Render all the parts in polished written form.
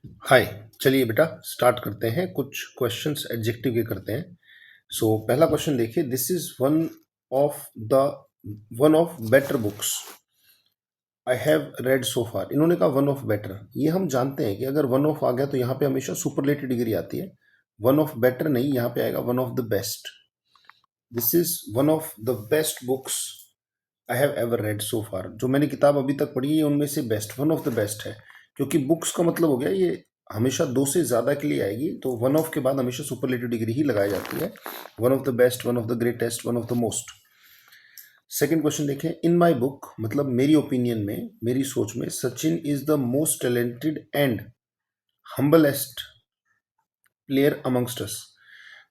हाय। चलिए बेटा स्टार्ट करते हैं, कुछ क्वेश्चंस एडजेक्टिव के करते हैं। सो पहला क्वेश्चन देखिए, this is one of better books I have read so far. इन्होंने कहा वन ऑफ बेटर। ये हम जानते हैं कि अगर वन ऑफ आ गया तो यहाँ पे हमेशा सुपरलेटिव डिग्री आती है। वन ऑफ बेटर नहीं, यहाँ पे आएगा one of the best. This is one of the best books I have ever read so far. जो मैंने किताब अभी तक पढ़ी है उनमें से best, one of the best है। क्योंकि बुक्स का मतलब हो गया ये हमेशा दो से ज़्यादा के लिए आएगी, तो वन ऑफ के बाद हमेशा सुपरलेटिव डिग्री ही लगाई जाती है। One of the best, one of the greatest, one of the most. Second question देखें, इन माई बुक मतलब मेरी ओपिनियन में, मेरी सोच में, Sachin is the most talented and humblest player amongst अस।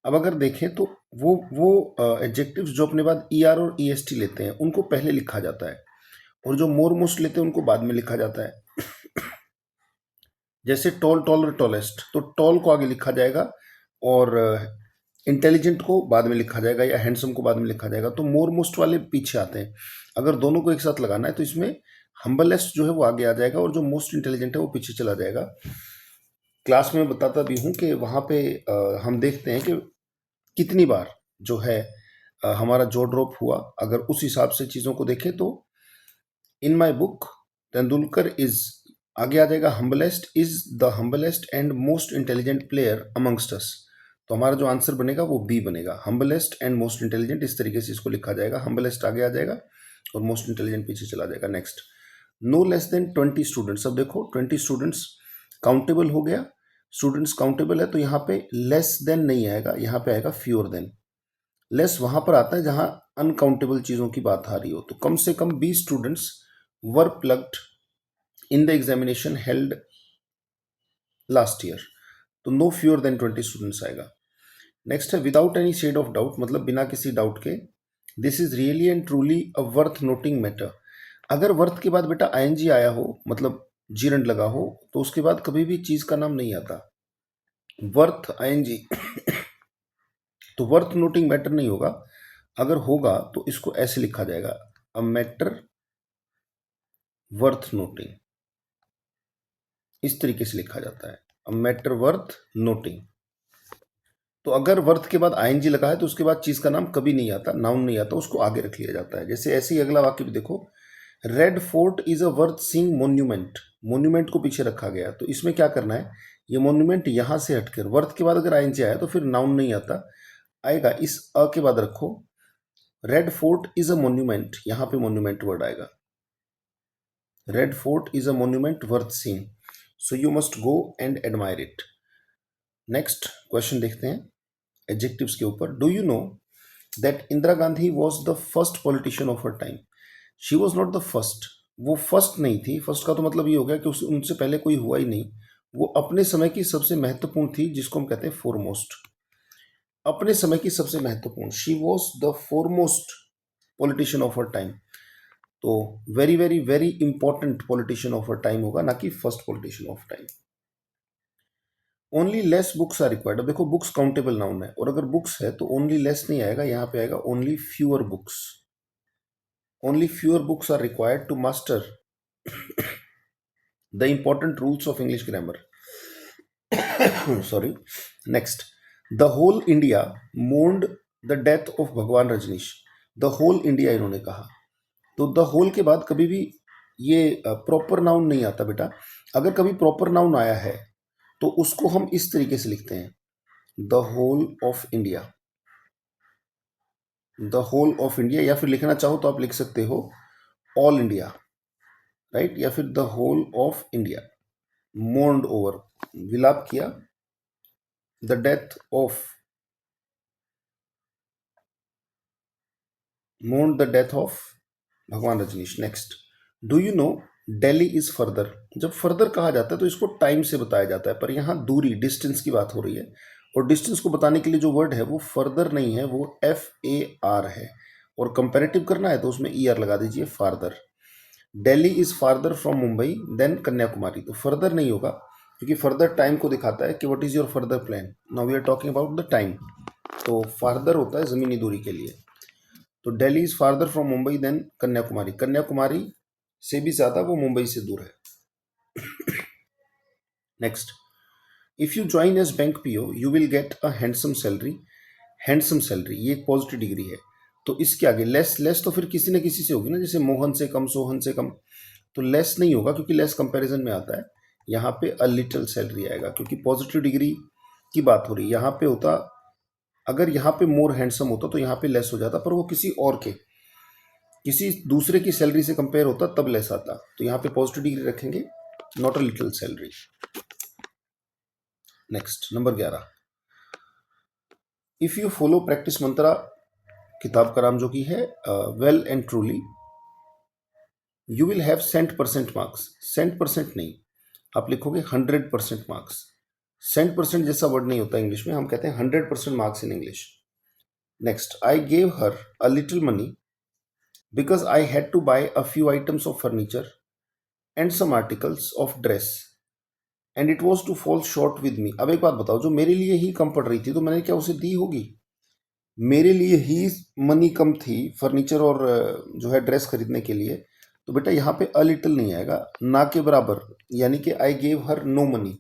अब अगर देखें तो वो एडजेक्टिव्स जो अपने बाद ई आर और ई एस टी लेते हैं उनको पहले लिखा जाता है, और जो मोर मोस्ट लेते हैं उनको बाद में लिखा जाता है। जैसे टॉल, टॉलर, टॉलेस्ट, तो टॉल को आगे लिखा जाएगा और इंटेलिजेंट को बाद में लिखा जाएगा, या हैंडसम को बाद में लिखा जाएगा। तो मोर मोस्ट वाले पीछे आते हैं। अगर दोनों को एक साथ लगाना है तो इसमें हम्बलेस्ट जो है वो आगे आ जाएगा और जो मोस्ट इंटेलिजेंट है वो पीछे चला जाएगा। क्लास में बताता भी हूँ कि वहाँ पे हम देखते हैं कि कितनी बार जो है हमारा जो ड्रॉप हुआ। अगर उस हिसाब से चीज़ों को देखें तो इन माई बुक तेंदुलकर इज, आगे आ जाएगा humblest, is the humblest and most intelligent player amongst अस। तो हमारा जो आंसर बनेगा वो बी बनेगा, हम्बलेस्ट एंड मोस्ट इंटेलिजेंट। इस तरीके से इसको लिखा जाएगा, हम्बलेस्ट आगे आ जाएगा और मोस्ट इंटेलिजेंट पीछे चला जाएगा। Next, no less than 20 students. अब देखो 20 स्टूडेंट्स काउंटेबल हो गया, स्टूडेंट्स काउंटेबल है तो यहाँ पे लेस देन नहीं आएगा, यहाँ पे आएगा फ्यूअर देन। लेस वहां पर आता है जहां अनकाउंटेबल चीजों की बात आ रही हो। तो कम से कम 20 students were plugged in the examination held last year. तो नो फ्यूअर देन 20 स्टूडेंट्स आएगा। नेक्स्ट है without any shade of doubt, मतलब बिना किसी डाउट के। This is really and truly a worth noting matter. अगर वर्थ के बाद बेटा आईएनजी आया हो, मतलब जीरंड लगा हो, तो उसके बाद कभी भी चीज का नाम नहीं आता। वर्थ आईएनजी तो वर्थ नोटिंग मैटर नहीं होगा। अगर होगा तो इसको ऐसे लिखा जाएगा, अ मैटर वर्थ नोटिंग। इस तरीके से लिखा जाता है, अ मैटर वर्थ नोटिंग। तो अगर वर्थ के बाद आईएनजी लगा है तो उसके बाद चीज का नाम कभी नहीं आता, नाउन नहीं आता, उसको आगे रख लिया जाता है। जैसे ऐसे ही अगला वाक्य भी देखो, red fort is a worth seeing monument. Monument को पीछे रखा गया, तो इसमें क्या करना है, ये मोन्यूमेंट यहां से हटकर वर्थ के बाद अगर आईएनजी आया तो फिर नाउन नहीं आता, आएगा इस अ के बाद रखो। Red fort is a monument, यहां पे मोन्यूमेंट वर्ड आएगा। Red fort is a monument worth seeing, so you must go and admire it. Next question देखते हैं एडजेक्टिव्स के ऊपर। Do you know that Indira Gandhi was the first politician of her time. She was not the first, वो first नहीं थी। First का तो मतलब ये हो गया कि उनसे पहले कोई हुआ ही नहीं। वो अपने समय की सबसे महत्वपूर्ण थी, जिसको हम कहते हैं फोरमोस्ट। अपने समय की सबसे महत्वपूर्ण, she was the foremost politician of her time. तो very very very important politician of her time होगा, ना कि first politician of time. Only less books are required. अब देखो बुक्स काउंटेबल नाउन है, और अगर बुक्स है तो ओनली लेस नहीं आएगा, यहां पे आएगा only fewer books. Only fewer books are required to master the important rules of English grammar. Sorry. Next, the whole India mourned the death of Bhagwan Rajneesh. The whole India इन्होंने कहा, तो द होल के बाद कभी भी ये प्रॉपर नाउन नहीं आता बेटा। अगर कभी प्रॉपर नाउन आया है तो उसको हम इस तरीके से लिखते हैं, the whole of India. The whole of India, या फिर लिखना चाहो तो आप लिख सकते हो ऑल इंडिया, राइट, या फिर the whole of India mourned over, विलाप किया, the death of, mourn the death of Bhagwan Rajneesh. Next, do you know Delhi is further. जब फर्दर कहा जाता है तो इसको टाइम से बताया जाता है, पर यहाँ दूरी, डिस्टेंस की बात हो रही है, और डिस्टेंस को बताने के लिए जो वर्ड है वो फर्दर नहीं है, वो FAR है। और कंपेरेटिव करना है तो उसमें ER लगा दीजिए, farther. Delhi is farther from Mumbai than Kanyakumari. तो फर्दर नहीं होगा, क्योंकि फर्दर टाइम को दिखाता है कि what is your further plan. Now we are talking about the time, तो फार्दर होता है जमीनी दूरी के लिए। तो Delhi is farther from Mumbai than Kanyakumari, Kanyakumari से भी ज्यादा वो मुंबई से दूर है। Next, if you join as bank PO you will get a handsome salary. Handsome salary ये एक पॉजिटिव डिग्री है, तो इसके आगे लेस, लेस तो फिर किसी न किसी से होगी ना, जैसे मोहन से कम, सोहन से कम, तो लेस नहीं होगा क्योंकि लेस कंपैरिजन में आता है। यहाँ पे अ लिटिल सैलरी आएगा क्योंकि पॉजिटिव डिग्री की बात हो रही है। यहाँ पे होता, अगर यहाँ पे मोर हैंडसम होता तो यहाँ पे लेस हो जाता, पर वो किसी और के, किसी दूसरे की सैलरी से कंपेयर होता तब लेस आता, तो यहाँ पे पॉजिटिव डिग्री रखेंगे, not a little salary. Next, number 11, if you follow practice mantra, किताब का नाम जो कि है well and truly, you will have 100% marks. 100% नहीं, आप लिखोगे 100% मार्क्स। 100% जैसा वर्ड नहीं होता इंग्लिश में, हम कहते हैं 100% marks in English. Next, I gave her a little money because I had to buy a few items of furniture and some articles of dress and it was to fall short with me. अब एक बात बताओ, जो मेरे लिए ही कम पड़ रही थी तो मैंने क्या उसे दी होगी? मेरे लिए ही मनी कम थी फर्नीचर और जो है ड्रेस खरीदने के लिए, तो बेटा यहाँ पे अ लिटिल नहीं आएगा, ना के बराबर, यानी कि I gave her no money.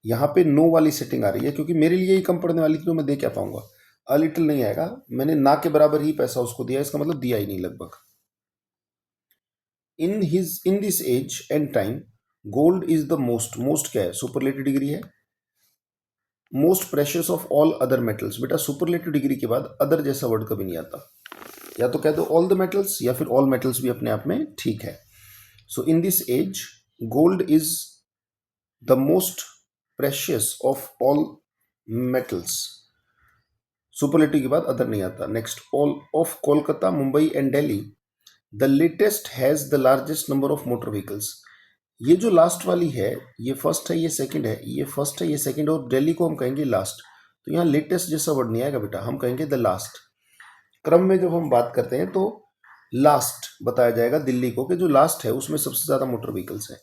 यहाँ पे नो वाली सेटिंग आ रही है क्योंकि मेरे लिए ही कम पड़ने वाली थी तो मैं दे क्या पाऊंगा। अ लिटिल नहीं आएगा, मैंने ना के बराबर ही पैसा उसको दिया, इसका मतलब दिया ही नहीं लगभग। In this age and time gold is the most, most क्या है? सुपरलेटिव डिग्री है। Most precious of all other metals, बेटा सुपरलेटिव डिग्री के बाद अदर जैसा वर्ड कभी नहीं आता, या तो कह दो ऑल द मेटल्स या फिर ऑल मेटल्स भी अपने आप में ठीक है। So in this as gold is the most precious of all metals. Superlative के बाद अदर नहीं आता। Next, all of Kolkata, Mumbai and Delhi the latest has the largest number of motor vehicles. ये जो लास्ट वाली है ये फर्स्ट है, ये सेकंड है, ये फर्स्ट है, ये सेकंड, और दिल्ली को हम कहेंगे लास्ट, तो यहाँ लेटेस्ट जैसा वर्ड नहीं आएगा बेटा, हम कहेंगे द लास्ट। क्रम में जब हम बात करते हैं तो लास्ट बताया जाएगा दिल्ली को, कि जो लास्ट है उसमें सबसे ज्यादा मोटर व्हीकल्स हैं।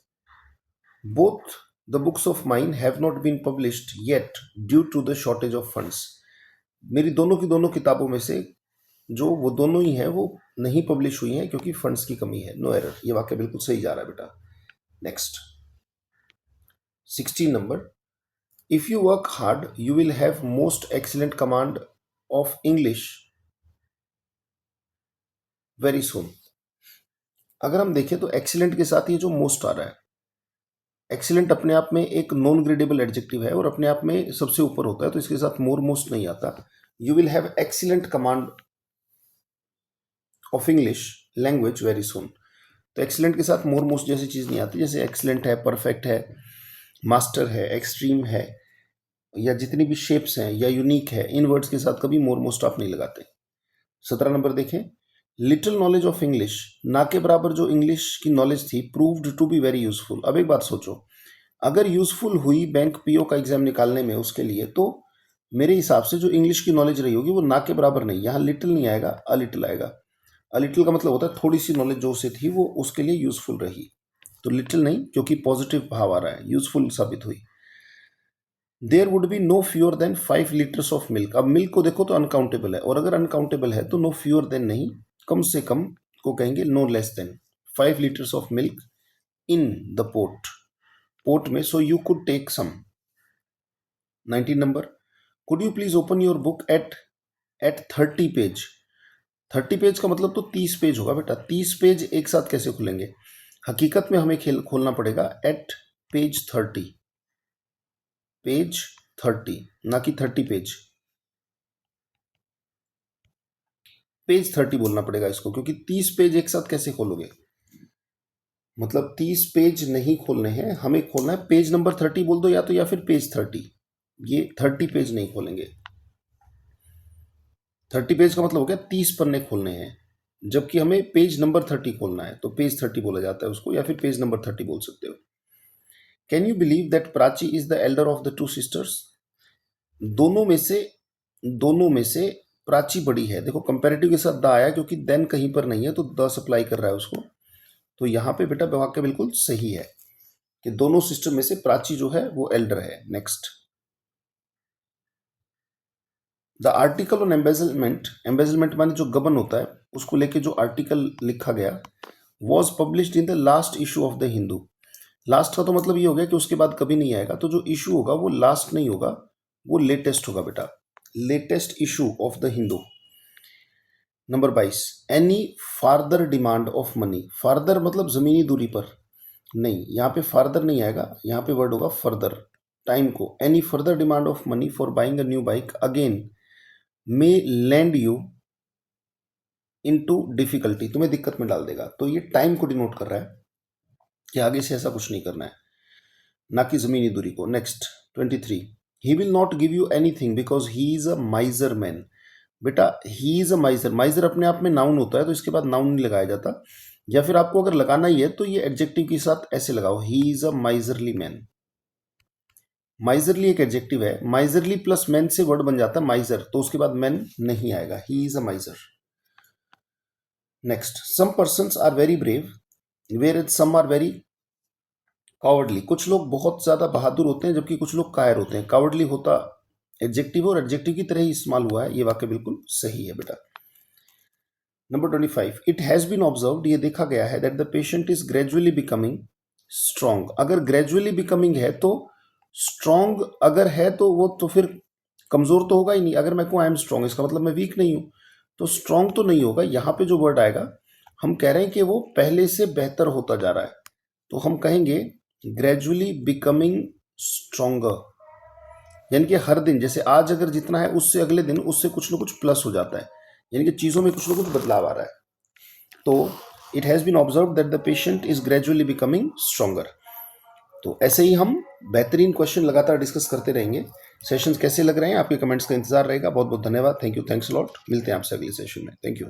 Both the books of mine have not been published yet due to the shortage of funds. मेरी दोनों की दोनों किताबों में से जो वो दोनों ही हैं वो नहीं पब्लिश हुई हैं क्योंकि फंड्स की कमी है। नो एरर, ये वाक्य बिल्कुल सही जा रहा है बेटा। Next, 16 number, if you work hard you will have most excellent command of English very soon. अगर हम देखें तो एक्सीलेंट के साथ ये जो मोस्ट आ रहा है, एक्सीलेंट अपने आप में एक नॉन ग्रेडेबल एडजेक्टिव है और अपने आप में सबसे ऊपर होता है, तो इसके साथ मोर मोस्ट नहीं आता। You will have excellent command of English language very soon, तो एक्सीलेंट के साथ मोर मोस्ट जैसी चीज नहीं आती, जैसे एक्सीलेंट है, परफेक्ट है, मास्टर है, एक्सट्रीम है, या जितनी भी शेप्स हैं या यूनिक है, इन वर्ड्स के साथ कभी मोर मोस्ट आप नहीं लगाते। 17 नंबर देखें, लिटिल नॉलेज ऑफ इंग्लिश, ना के बराबर जो इंग्लिश की नॉलेज थी proved to be very useful. अब एक बात सोचो, अगर यूजफुल हुई बैंक पीओ का एग्जाम निकालने में उसके लिए, तो मेरे हिसाब से जो इंग्लिश की नॉलेज रही होगी वो ना के बराबर नहीं, यहाँ लिटिल नहीं आएगा, अ लिटिल आएगा। अ लिटिल का मतलब होता है थोड़ी सी नॉलेज जो उसे थी वो उसके लिए यूजफुल रही, तो लिटिल नहीं क्योंकि पॉजिटिव भाव आ रहा है, यूजफुल साबित हुई। There would be no fewer than 5 litres of milk. अब मिल्क को देखो तो अनकाउंटेबल है, और अगर अनकाउंटेबल है तो नो फ्यूअर देन नहीं, कम से कम को कहेंगे no less than 5 litres of milk in the port, port में, so you could take some. 19 number, could you please open your book at 30 page. 30 page का मतलब तो 30 पेज होगा बेटा, 30 पेज एक साथ कैसे खुलेंगे? हकीकत में हमें खोलना पड़ेगा एट पेज 30, पेज 30, ना कि 30 पेज, पेज 30 बोलना पड़ेगा इसको, क्योंकि 30 पेज एक साथ कैसे खोलोगे? मतलब 30 पेज नहीं खोलने हैं, हमें खोलना है पेज नंबर 30 बोल दो, या तो या फिर पेज 30, ये 30 पेज नहीं खोलेंगे। 30 पेज का मतलब हो गया 30 पन्ने खोलने हैं, जबकि हमें पेज नंबर 30 खोलना है, तो पेज 30 बोला जाता है उसको, या फिर पेज नंबर 30 बोल सकते हो। Can you believe that Prachi is the Elder of the two sisters. दोनों में से, दोनों में से प्राची बड़ी है। देखो कंपैरेटिव के साथ द आया क्योंकि देन कहीं पर नहीं है, तो द सप्लाई कर रहा है उसको, तो यहाँ पे बेटा वाक्य बिल्कुल सही है कि दोनों सिस्टर में से प्राची जो है वो एल्डर है। Next, the article on embezzlement, embezzlement माने जो गबन होता है उसको लेके जो आर्टिकल लिखा गया, was published in the last issue of the Hindu. Last का तो मतलब ये हो गया कि उसके बाद कभी नहीं आएगा, तो जो इशू होगा वो लास्ट नहीं होगा, वो लेटेस्ट होगा बेटा। Latest issue of the Hindu. Number 22, any farther demand of money. Farther मतलब जमीनी दूरी पर, नहीं, यहाँ पे फार्दर नहीं आएगा, यहाँ पे वर्ड होगा फर्दर, टाइम को। Any further demand of money for buying a new bike again may land you into difficulty, तुम्हें दिक्कत में डाल देगा। तो ये टाइम को डिनोट कर रहा है कि आगे से ऐसा कुछ नहीं करना है, ना कि जमीनी दूरी को। Next 23, he will not give you anything because he is a माइजर man. बेटा ही इज अ माइजर, माइजर अपने आप में नाउन होता है, तो इसके बाद नाउन नहीं लगाया जाता, या फिर आपको अगर लगाना ही है तो ये एडजेक्टिव के साथ ऐसे लगाओ, ही is a miserly man. Miserly एक एडजेक्टिव है, माइजरली प्लस मैन से वर्ड बन जाता है माइजर, तो उसके बाद मैन नहीं आएगा, he is a miser. Next, some persons are very brave where is some are very cowardly. कुछ लोग बहुत ज्यादा बहादुर होते हैं जबकि कुछ लोग कायर होते हैं। कावर्डली होता एडजेक्टिव और एडजेक्टिव की तरह ही इस्तेमाल हुआ है, ये वाक्य बिल्कुल सही है बेटा। नंबर 25, इट हैज बीन ऑब्जर्व्ड, ये देखा गया है, that the patient is gradually becoming strong. अगर ग्रेजुअली बिकमिंग है तो स्ट्रॉन्ग अगर है तो वो तो फिर कमजोर तो होगा ही नहीं। अगर मैं कहूँ आई एम स्ट्रॉन्ग, इसका मतलब मैं वीक नहीं हूं, तो स्ट्रॉन्ग तो नहीं होगा। यहां पे जो वर्ड आएगा, हम कह रहे हैं कि वो पहले से बेहतर होता जा रहा है, तो हम कहेंगे ग्रेजुअली बिकमिंग स्ट्रॉन्गर। यानी कि हर दिन, जैसे आज अगर जितना है उससे अगले दिन उससे कुछ ना कुछ प्लस हो जाता है, यानी कि चीज़ों में कुछ ना कुछ बदलाव आ रहा है। तो it has been observe that the patient is gradually becoming stronger. तो ऐसे ही हम बेहतरीन क्वेश्चन लगातार डिस्कस करते रहेंगे। सेशंस कैसे लग रहे हैं, आपके कमेंट्स का इंतजार रहेगा। बहुत बहुत धन्यवाद। Thank you, thanks lot. मिलते हैं आपसे अगले सेशन में। Thank you.